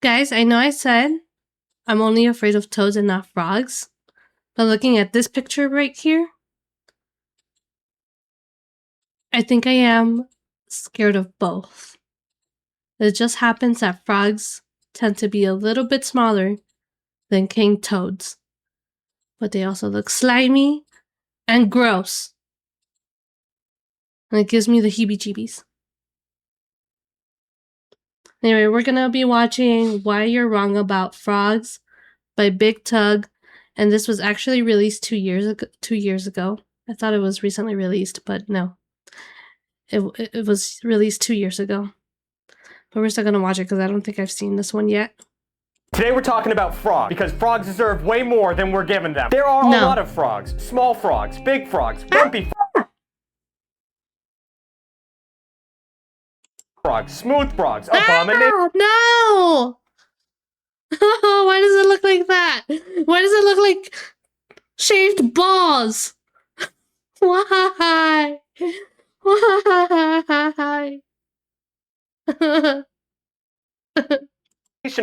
Guys, I know I said I'm only afraid of toads and not frogs, but looking at this picture right here, I think I am scared of both. It just happens that frogs tend to be a little bit smaller than king toads, but they also look slimy and gross. And it gives me the heebie-jeebies. Anyway, we're gonna be watching Why You're Wrong About Frogs by Big Tugg, and this was actually released 2 years ago. I thought it was recently released, but no. It was released 2 years ago. But we're still gonna watch it because I don't think I've seen this one yet. Today we're talking about frogs, because frogs deserve way more than we're giving them. There are a lot of frogs. Small frogs, big frogs, grumpy frogs, smooth frogs, abomination. No! Why does it look like that? Why does it look like shaved balls? Why? Why?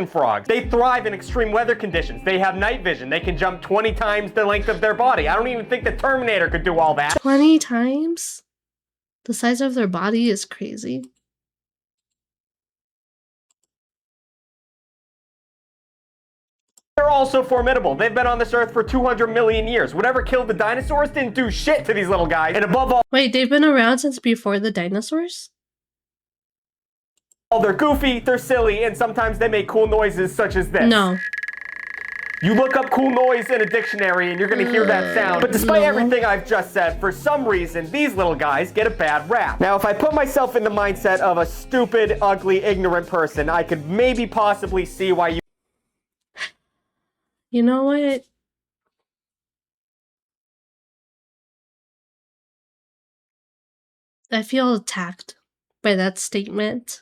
Frogs. They thrive in extreme weather conditions. They have night vision. They can jump 20 times the length of their body. I don't even think the Terminator could do all that. 20 times? The size of their body is crazy. They're also formidable. They've been on this earth for 200 million years. Whatever killed the dinosaurs didn't do shit to these little guys. And above all, wait, they've been around since before the dinosaurs? they're goofy, they're silly, and sometimes they make cool noises such as this. No. You look up cool noise in a dictionary and you're gonna hear that sound. But despite everything I've just said, for some reason, these little guys get a bad rap. Now, if I put myself in the mindset of a stupid, ugly, ignorant person, I could maybe possibly see why you... You know what? I feel attacked by that statement.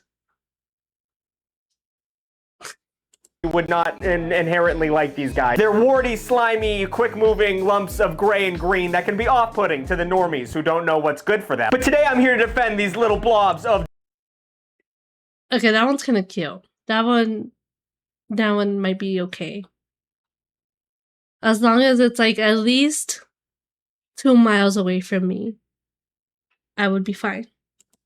Would not inherently like these guys. They're warty, slimy, quick-moving lumps of gray and green that can be off-putting to the normies who don't know what's good for them. But today I'm here to defend these little blobs of... Okay, that one's kind of cute. That one might be okay. As long as it's like at least 2 miles away from me, I would be fine.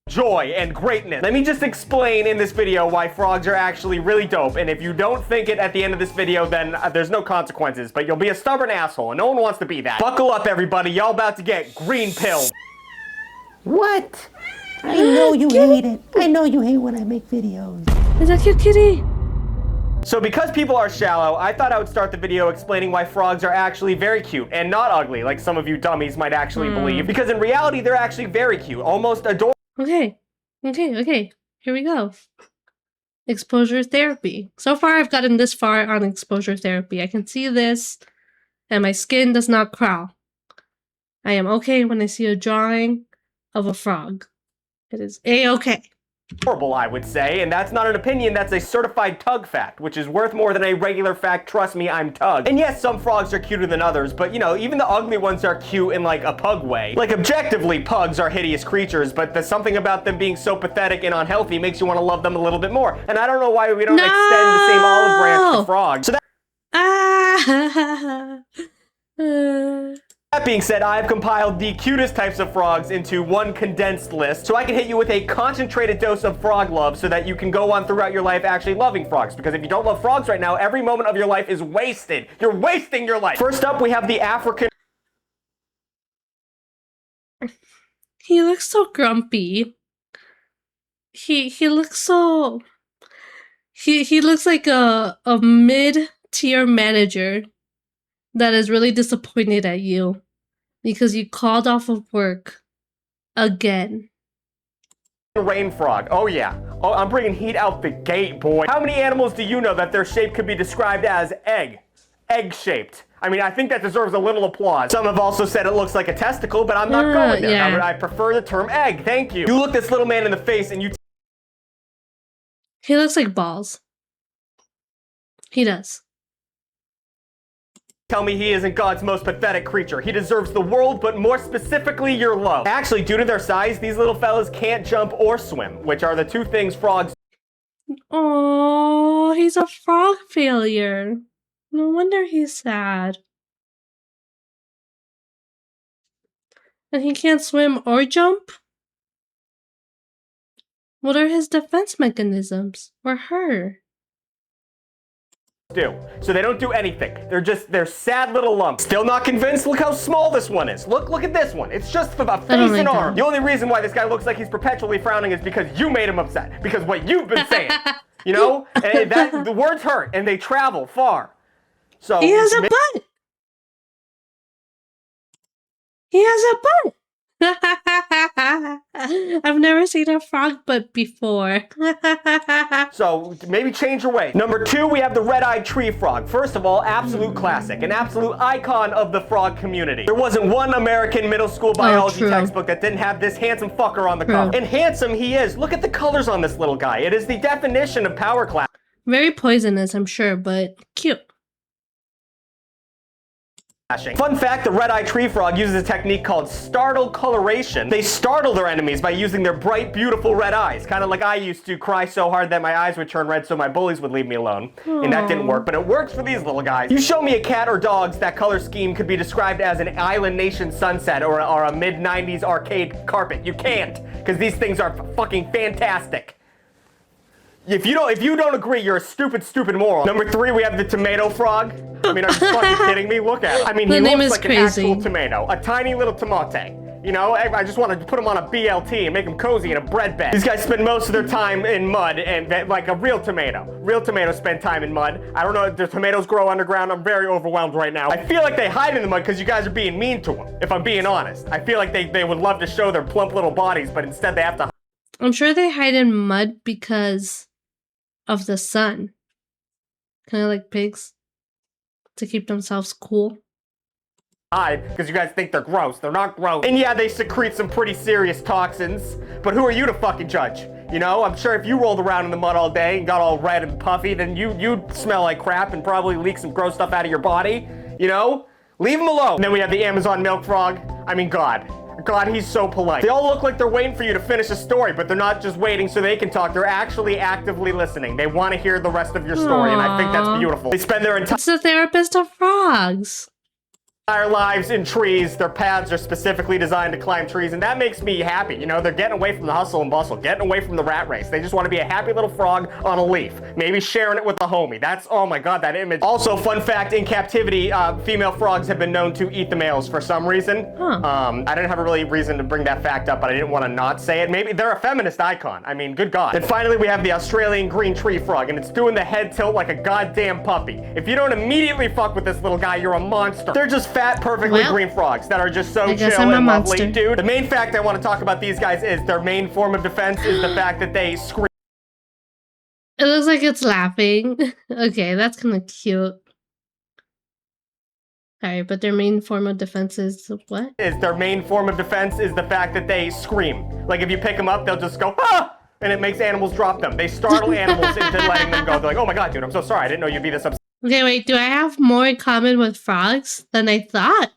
Joy and greatness. Let me just explain in this video why frogs are actually really dope, and if you don't think it at the end of this video, then there's no consequences, but you'll be a stubborn asshole, and no one wants to be that. Buckle up, everybody. Y'all about to get green pilled. What? I know you hate it. I know you hate when I make videos. Is that cute kitty? So because people are shallow, I thought I would start the video explaining why frogs are actually very cute and not ugly, like some of you dummies might actually believe, because in reality, they're actually very cute, almost adorable. Okay. Here we go. Exposure therapy. So far, I've gotten this far on exposure therapy. I can see this, and my skin does not crawl. I am okay when I see a drawing of a frog. It is A-okay. Horrible, I would say, and that's not an opinion, that's a certified Tugg fact, which is worth more than a regular fact. Trust me, I'm Tugg. And yes, some frogs are cuter than others, but you know, even the ugly ones are cute in like a pug way. Like objectively, pugs are hideous creatures, but there's something about them being so pathetic and unhealthy makes you want to love them a little bit more. And I don't know why we don't extend the same olive branch to frogs. So that being said, I have compiled the cutest types of frogs into one condensed list, so I can hit you with a concentrated dose of frog love so that you can go on throughout your life actually loving frogs. Because if you don't love frogs right now, every moment of your life is wasted. You're wasting your life. First up, we have the African... He looks so grumpy. He looks so... He looks like a mid-tier manager that is really disappointed at you because you called off of work again. Rain frog. Oh yeah. Oh, I'm bringing heat out the gate, boy. How many animals do you know that their shape could be described as egg-shaped? I mean, I think that deserves a little applause. Some have also said it looks like a testicle, but I'm not going there. Yeah. I prefer the term egg. Thank you. You look this little man in the face and you... He looks like balls. He does. Tell me he isn't God's most pathetic creature. He deserves the world, but more specifically your love. Actually, due to their size, these little fellas can't jump or swim, which are the two things frogs Oh, he's a frog failure. No wonder he's sad. And he can't swim or jump? What are his defense mechanisms? Or her? do. So they don't do anything. They're sad little lumps. Still not convinced? Look how small this one is. Look at this one. It's just a face and arm. The only reason why this guy looks like he's perpetually frowning is because you made him upset. Because what you've been saying. You know? And the words hurt and they travel far. So he has a butt. He has a butt. I've never seen a frog butt before. So maybe change your way. Number 2, we have the red-eyed tree frog. First of all, absolute classic, an absolute icon of the frog community. There wasn't one American middle school biology textbook that didn't have this handsome fucker on the cover. And handsome he is. Look at the colors on this little guy. It is the definition of power class. Very poisonous, I'm sure, but cute. Fun fact, the red-eyed tree frog uses a technique called startle coloration. They startle their enemies by using their bright, beautiful red eyes. Kind of like I used to cry so hard that my eyes would turn red so my bullies would leave me alone. Aww. And that didn't work, but it works for these little guys. You show me a cat or dogs, that color scheme could be described as an island nation sunset or a mid-90s arcade carpet. You can't, because these things are fucking fantastic. If you don't agree, you're a stupid moron. Number 3, we have the tomato frog. I mean, are you fucking kidding me? Look at him. I mean, he looks like an actual tomato. A tiny little tomate. You know, I just want to put him on a BLT and make him cozy in a bread bed. These guys spend most of their time in mud, and like a real tomato. Real tomatoes spend time in mud. I don't know if the tomatoes grow underground. I'm very overwhelmed right now. I feel like they hide in the mud because you guys are being mean to them, if I'm being honest. I feel like they would love to show their plump little bodies, but instead they have to. I'm sure they hide in mud because of the sun. Kind of like pigs. To keep themselves cool. Because you guys think they're gross. They're not gross. And yeah, they secrete some pretty serious toxins. But who are you to fucking judge? You know, I'm sure if you rolled around in the mud all day and got all red and puffy, then you'd smell like crap and probably leak some gross stuff out of your body. You know? Leave them alone. And then we have the Amazon milk frog. I mean, God, he's so polite. They all look like they're waiting for you to finish a story, but they're not just waiting so they can talk. They're actually actively listening. They want to hear the rest of your story, and I think that's beautiful. They spend their entire... It's the therapist of frogs. Lives in trees. Their paths are specifically designed to climb trees, and that makes me happy. You know, they're getting away from the hustle and bustle, getting away from the rat race. They just want to be a happy little frog on a leaf, maybe sharing it with the homie. That's, oh my God, that image. Also, fun fact, in captivity, female frogs have been known to eat the males for some reason. I didn't have a really reason to bring that fact up, but I didn't want to not say it. Maybe they're a feminist icon. I mean, good God. And finally, we have the Australian green tree frog, and it's doing the head tilt like a goddamn puppy. If you don't immediately fuck with this little guy, you're a monster. They're just fat, perfectly green frogs that are just so chill and lovely, dude. The main fact I want to talk about these guys is their main form of defense is the fact that they scream. It looks like it's laughing. Okay, that's kind of cute. Alright, but their main form of defense is what? Their main form of defense is the fact that they scream. Like if you pick them up, they'll just go, ah! And it makes animals drop them. They startle animals into letting them go. They're like, oh my God, dude, I'm so sorry. I didn't know you'd be this upset. Okay, wait, do I have more in common with frogs than I thought?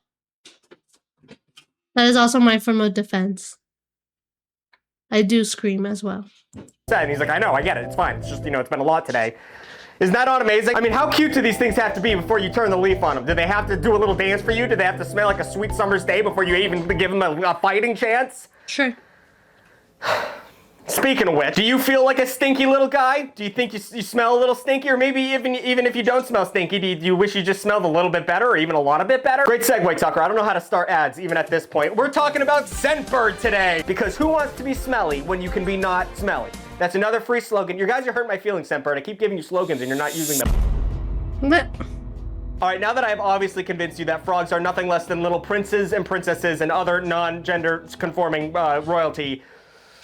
That is also my form of defense. I do scream as well. And he's like, I know, I get it, it's fine. It's just, you know, it's been a lot today. Isn't that not amazing? I mean, how cute do these things have to be before you turn the leaf on them? Do they have to do a little dance for you? Do they have to smell like a sweet summer's day before you even give them a fighting chance? Sure. Speaking of which, do you feel like a stinky little guy? Do you think you smell a little stinky? Or maybe even if you don't smell stinky, do you wish you just smelled a little bit better or even a lot bit better? Great segue, Tucker. I don't know how to start ads even at this point. We're talking about Scentbird today. Because who wants to be smelly when you can be not smelly? That's another free slogan. You guys are hurting my feelings, Scentbird. I keep giving you slogans and you're not using them. What? All right, now that I have obviously convinced you that frogs are nothing less than little princes and princesses and other non-gender conforming royalty,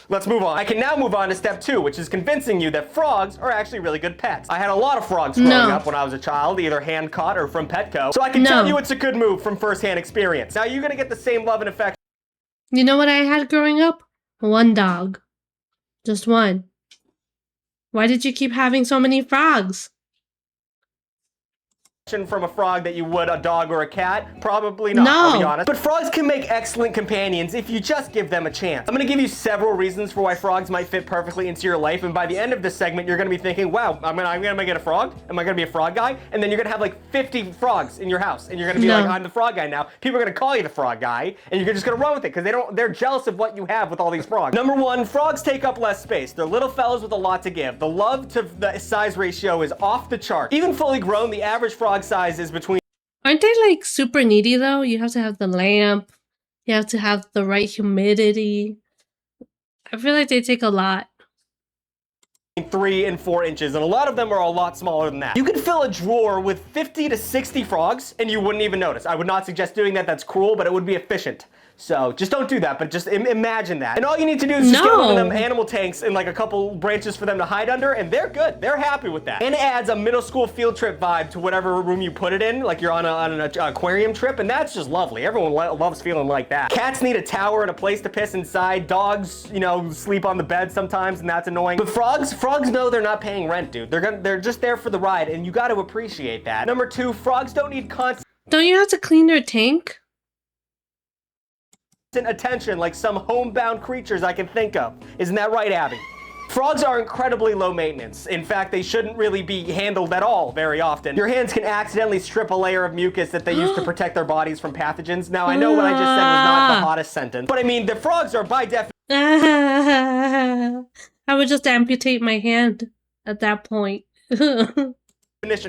let's move on. I can now move on to step 2, which is convincing you that frogs are actually really good pets. I had a lot of frogs growing up when I was a child, either hand caught or from Petco. So I can tell you it's a good move from firsthand experience. Now you're gonna get the same love and affection. You know what I had growing up? One dog. Just one. Why did you keep having so many frogs? from a frog that you would a dog or a cat? Probably not, I'll be honest. But frogs can make excellent companions if you just give them a chance. I'm gonna give you several reasons for why frogs might fit perfectly into your life, and by the end of this segment, you're gonna be thinking, wow, I'm gonna get a frog? Am I gonna be a frog guy? And then you're gonna have like 50 frogs in your house, and you're gonna be like, I'm the frog guy now. People are gonna call you the frog guy, and you're just gonna run with it, because they're jealous of what you have with all these frogs. Number one, frogs take up less space. They're little fellas with a lot to give. The love to the size ratio is off the chart. Even fully grown, the average frog size is between Aren't they like super needy though? You have to have the lamp. You have to have the right humidity. I feel like they take a lot. 3 and 4 inches, and a lot of them are a lot smaller than that. You could fill a drawer with 50 to 60 frogs, and you wouldn't even notice. I would not suggest doing that. That's cruel, but it would be efficient. So just don't do that, but just imagine that. And all you need to do is just get one of them animal tanks and like a couple branches for them to hide under, and they're good. They're happy with that. And it adds a middle school field trip vibe to whatever room you put it in, like you're on an aquarium trip, and that's just lovely. Everyone loves feeling like that. Cats need a tower and a place to piss inside. Dogs, you know, sleep on the bed sometimes, and that's annoying. But frogs know they're not paying rent, dude. They're just there for the ride, and you got to appreciate that. Number 2, frogs don't need constant Don't you have to clean their tank? attention like some homebound creatures I can think of. Isn't that right, Abby? Frogs are incredibly low maintenance. In fact, they shouldn't really be handled at all very often. Your hands can accidentally strip a layer of mucus that they use to protect their bodies from pathogens. Now, I know what I just said was not the hottest sentence, but I mean, the frogs are by definition I would just amputate my hand at that point.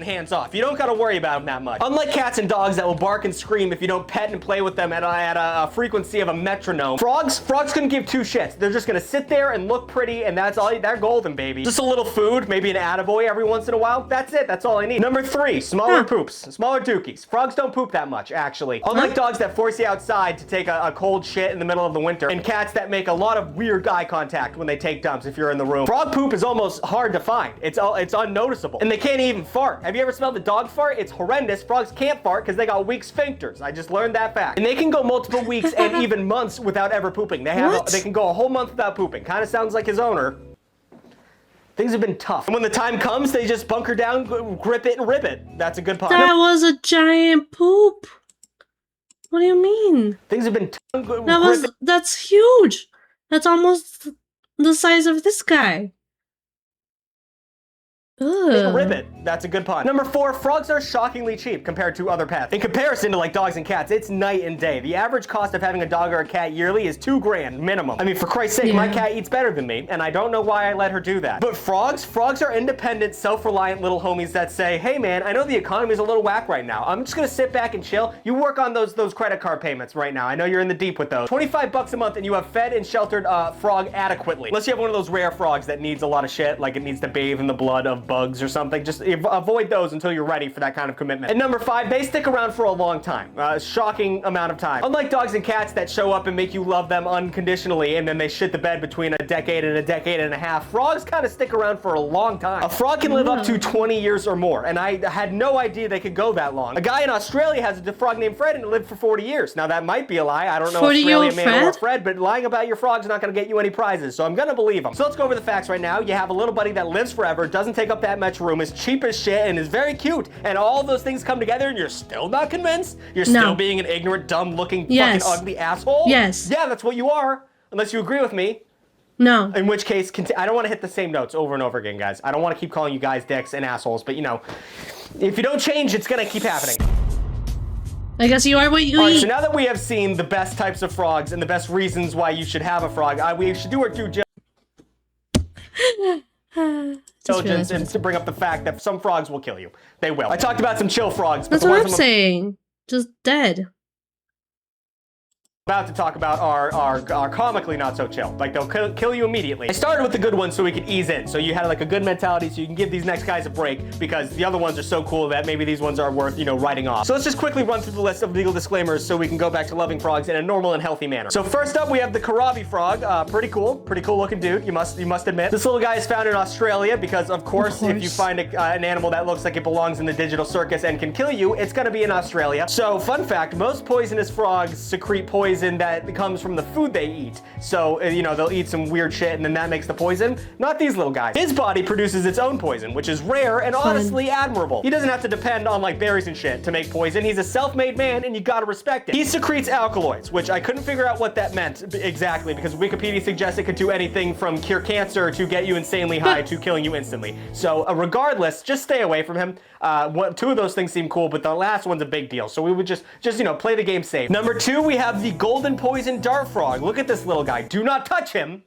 hands off. You don't gotta worry about them that much. Unlike cats and dogs that will bark and scream if you don't pet and play with them at a frequency of a metronome, frogs couldn't give two shits. They're just gonna sit there and look pretty, and that's all. They're golden, baby. Just a little food, maybe an attaboy every once in a while. That's it. That's all I need. Number 3, smaller poops, smaller dookies. Frogs don't poop that much, actually. Unlike dogs that force you outside to take a cold shit in the middle of the winter, and cats that make a lot of weird eye contact when they take dumps if you're in the room. Frog poop is almost hard to find. It's unnoticeable, and they can't even fart. Have you ever smelled a dog fart? It's horrendous. Frogs can't fart because they got weak sphincters. I just learned that fact. And they can go multiple weeks and even months without ever pooping. They can go a whole month without pooping. Kind of sounds like his owner. Things have been tough. And when the time comes, they just bunker down, grip it, and rip it. That's a good part. That was a giant poop. What do you mean? Things have been That's huge. That's almost the size of this guy. Ribbit. That's a good pun. Number 4, frogs are shockingly cheap compared to other pets. In comparison to like dogs and cats, it's night and day. The average cost of having a dog or a cat yearly is $2,000 minimum. I mean, for Christ's sake, my cat eats better than me, and I don't know why I let her do that. But frogs are independent, self-reliant little homies that say, hey man, I know the economy's a little whack right now. I'm just gonna sit back and chill. You work on those credit card payments right now. I know you're in the deep with those. $25 a month and you have fed and sheltered a frog adequately. Unless you have one of those rare frogs that needs a lot of shit, like it needs to bathe in the blood of bugs or something. Just avoid those until you're ready for that kind of commitment. And number 5, they stick around for a long time. Shocking amount of time. Unlike dogs and cats that show up and make you love them unconditionally and then they shit the bed between a decade and a half, frogs kind of stick around for a long time. A frog can live up to 20 years or more, and I had no idea they could go that long. A guy in Australia has a frog named Fred and it lived for 40 years. Now that might be a lie. I don't know Australian man or Fred, but lying about your frog's not going to get you any prizes, so I'm going to believe him. So let's go over the facts right now. You have a little buddy that lives forever, doesn't take up that much room, is cheap as shit, and is very cute, and all those things come together and you're still not convinced? You're still being an ignorant, dumb-looking, fucking ugly asshole? Yes. Yeah, that's what you are, unless you agree with me. No. In which case, I don't want to hit the same notes over and over again, guys. I don't want to keep calling you guys dicks and assholes, but you know, if you don't change, it's gonna keep happening. I guess you are what you eat. So now that we have seen the best types of frogs and the best reasons why you should have a frog, we should do our due diligence and to bring up the fact that some frogs will kill you. They will. I talked about some chill frogs, but that's what I'm saying. Just dead. About to talk about are comically not so chill. Like they'll kill you immediately. I started with the good ones so we could ease in. So you had like a good mentality so you can give these next guys a break because the other ones are so cool that maybe these ones are worth, you know, writing off. So let's just quickly run through the list of legal disclaimers so we can go back to loving frogs in a normal and healthy manner. So first up, we have the Karabi frog. Pretty cool looking dude. You must admit. This little guy is found in Australia because of course. If you find an animal that looks like it belongs in the digital circus and can kill you, it's gonna be in Australia. So fun fact, most poisonous frogs secrete poison poison that comes from the food they eat. So, you know, they'll eat some weird shit and then that makes the poison. Not these little guys. His body produces its own poison, which is rare and honestly admirable. He doesn't have to depend on like berries and shit to make poison. He's a self-made man and you gotta respect it. He secretes alkaloids, which I couldn't figure out what that meant exactly because Wikipedia suggests it could do anything from cure cancer to get you insanely high to killing you instantly. So regardless, just stay away from him. Two of those things seem cool, but the last one's a big deal. So we would just you know, play the game safe. Number 2, we have the golden poison dart frog. Look at this little guy. Do not touch him.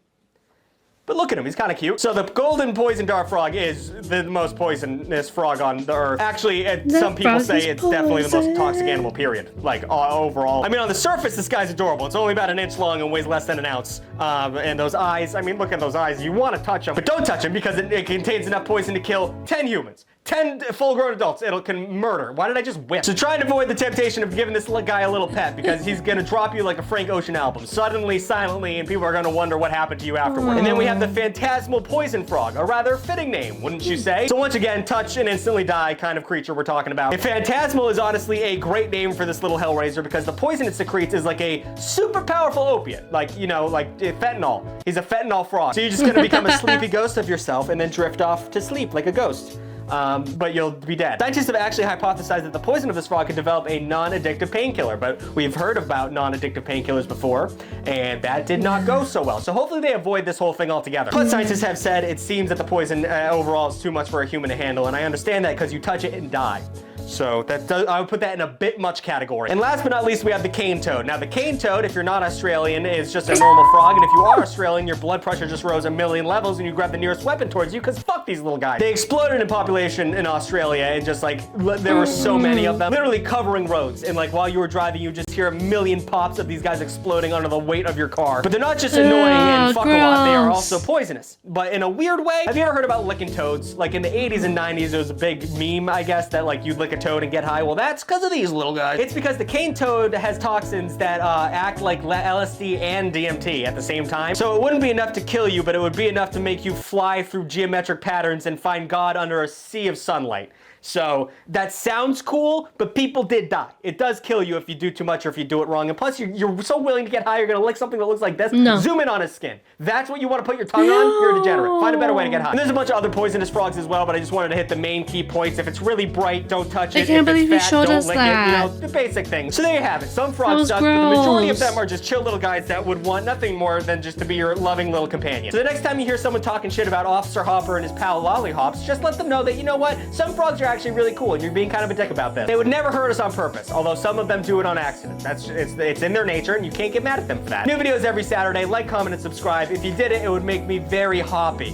But look at him, he's kind of cute. So the golden poison dart frog is the most poisonous frog on the earth. Actually, some people say it's definitely the most toxic animal, period. Like, overall. I mean, on the surface, this guy's adorable. It's only about an inch long and weighs less than an ounce. And those eyes, I mean, look at those eyes. You want to touch him, but don't touch him because it contains enough poison to kill 10 humans. 10 full-grown adults it can murder. Why did I just whip? So try and avoid the temptation of giving this guy a little pet because he's gonna drop you like a Frank Ocean album. Suddenly, silently, and people are gonna wonder what happened to you afterward. And then we have the phantasmal poison frog, a rather fitting name, wouldn't you say? So once again, touch and instantly die kind of creature we're talking about. And phantasmal is honestly a great name for this little hellraiser because the poison it secretes is like a super powerful opiate. Like, you know, like fentanyl. He's a fentanyl frog. So you're just gonna become a sleepy ghost of yourself and then drift off to sleep like a ghost. But you'll be dead. Scientists have actually hypothesized that the poison of this frog could develop a non-addictive painkiller, but we've heard about non-addictive painkillers before, and that did not go so well. So hopefully they avoid this whole thing altogether. But scientists have said it seems that the poison overall is too much for a human to handle, and I understand that because you touch it and die. So I would put that in a bit much category. And last but not least, we have the cane toad. Now the cane toad, if you're not Australian, is just a normal frog. And if you are Australian, your blood pressure just rose 1,000,000 levels and you grab the nearest weapon towards you because fuck these little guys. They exploded in population in Australia and just like, there were so many of them, literally covering roads. And like while you were driving, you just hear 1,000,000 pops of these guys exploding under the weight of your car. But they're not just annoying and fuck a lot, they are also poisonous. But in a weird way, have you ever heard about licking toads? Like in the 80s and 90s, there was a big meme, I guess, that like you'd lick a toad and get high. Well, that's because of these little guys. It's because the cane toad has toxins that act like LSD and DMT at the same time. So it wouldn't be enough to kill you, but it would be enough to make you fly through geometric patterns and find God under a sea of sunlight. So that sounds cool, but people did die. It does kill you if you do too much or if you do it wrong. And plus, you're so willing to get high, you're gonna lick something that looks like this. No. Zoom in on his skin. That's what you want to put your tongue on? You're a degenerate. Find a better way to get high. And there's a bunch of other poisonous frogs as well, but I just wanted to hit the main key points. If it's really bright, don't touch it. I can't believe you showed us that. that. You know, the basic things. So there you have it. Some frogs suck, but the majority of them are just chill little guys that would want nothing more than just to be your loving little companion. So the next time you hear someone talking shit about Officer Hopper and his pal Lollyhops, just let them know that, you know what, some frogs are actually really cool and you're being kind of a dick about them. They would never hurt us on purpose, although some of them do it on accident. It's in their nature and you can't get mad at them for that. New videos every Saturday. Like, comment, and subscribe. If you did it, it would make me very hoppy.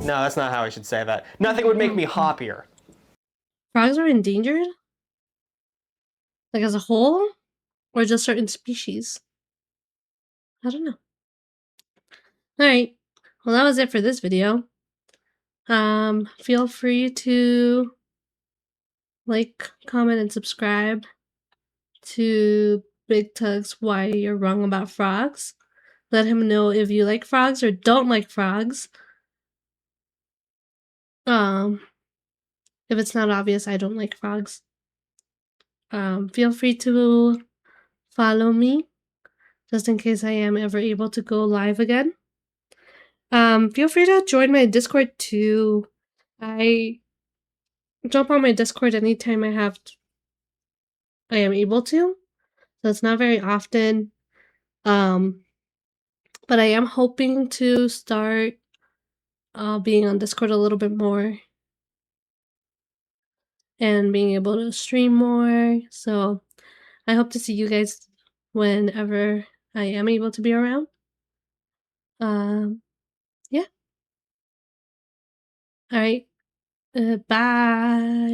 No, that's not how I should say that. Nothing would make me hoppier. Frogs are endangered? Like as a whole? Or just certain species? I don't know. Alright. Well, that was it for this video. Feel free to like, comment, and subscribe to Big Tugg's Why You're Wrong About Frogs. Let him know if you like frogs or don't like frogs. If it's not obvious, I don't like frogs. Feel free to follow me, just in case I am ever able to go live again. Feel free to join my Discord too. I jump on my Discord anytime I am able to. So it's not very often. But I am hoping to start being on Discord a little bit more and being able to stream more. So I hope to see you guys whenever I am able to be around. Yeah. All right. Bye.